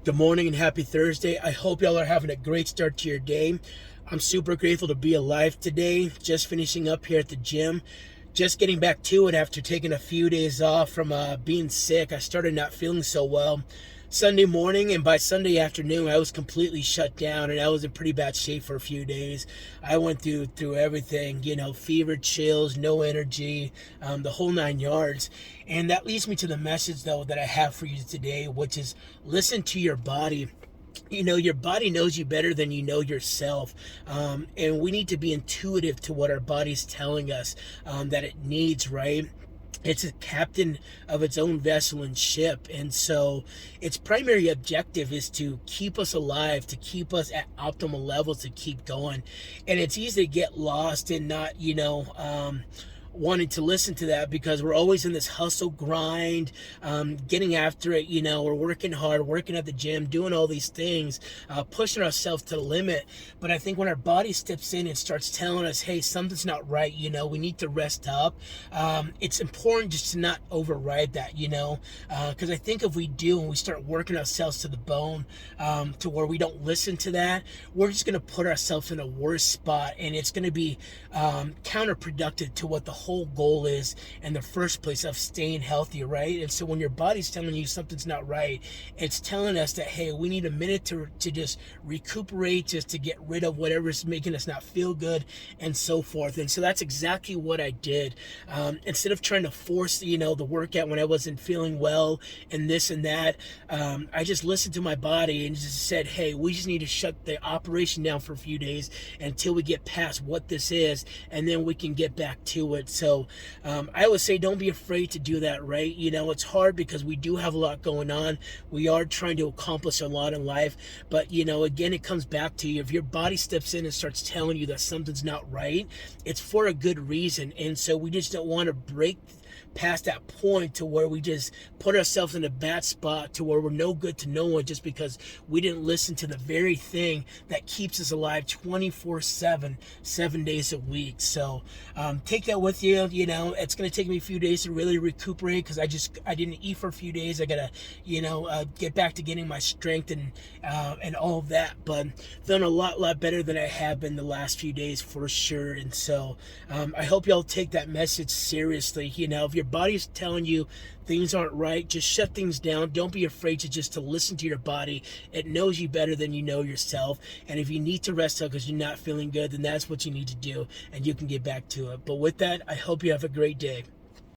Good morning and happy Thursday. I hope y'all are having a great start to your day. I'm super grateful to be alive today. Just finishing up here at the gym. Just getting back to it after taking a few days off from being sick. I started not feeling so well Sunday morning, and by Sunday afternoon, I was completely shut down, and I was in pretty bad shape for a few days. I went through everything, fever, chills, no energy, the whole 9 yards. And that leads me to the message, though, that I have for you today, which is listen to your body. Your body knows you better than you know yourself. And we need to be intuitive to what our body's telling us that it needs, right? It's a captain of its own vessel and ship. And so its primary objective is to keep us alive, to keep us at optimal levels, to keep going. And it's easy to get lost and not, wanting to listen to that because we're always in this hustle grind, getting after it. We're working hard, working at the gym, doing all these things, pushing ourselves to the limit. But I think when our body steps in and starts telling us, hey, something's not right, we need to rest up, it's important just to not override that, because I think if we do and we start working ourselves to the bone, to where we don't listen to that, we're just going to put ourselves in a worse spot, and it's going to be counterproductive to what the whole goal is in the first place of staying healthy, right? And so when your body's telling you something's not right, it's telling us that, hey, we need a minute to just recuperate, just to get rid of whatever's making us not feel good, and so forth. And so that's exactly what I did. Instead of trying to force the workout when I wasn't feeling well and this and that, I just listened to my body and just said, hey, we just need to shut the operation down for a few days until we get past what this is, and then we can get back to it. So I would say don't be afraid to do that, right? It's hard because we do have a lot going on. We are trying to accomplish a lot in life. But, again, it comes back to you. If your body steps in and starts telling you that something's not right, it's for a good reason. And so we just don't want to break past that point to where we just put ourselves in a bad spot to where we're no good to no one just because we didn't listen to the very thing that keeps us alive 24/7, 7 days a week. So take that with you. It's going to take me a few days to really recuperate because I didn't eat for a few days. I gotta get back to getting my strength and all of that, but feeling a lot better than I have been the last few days for sure. And so I hope y'all take that message seriously. If your body's telling you things aren't right, just shut things down. Don't be afraid to listen to your body. It knows you better than you know yourself. And if you need to rest up because you're not feeling good, then that's what you need to do, and you can get back to it. But with that, I hope you have a great day.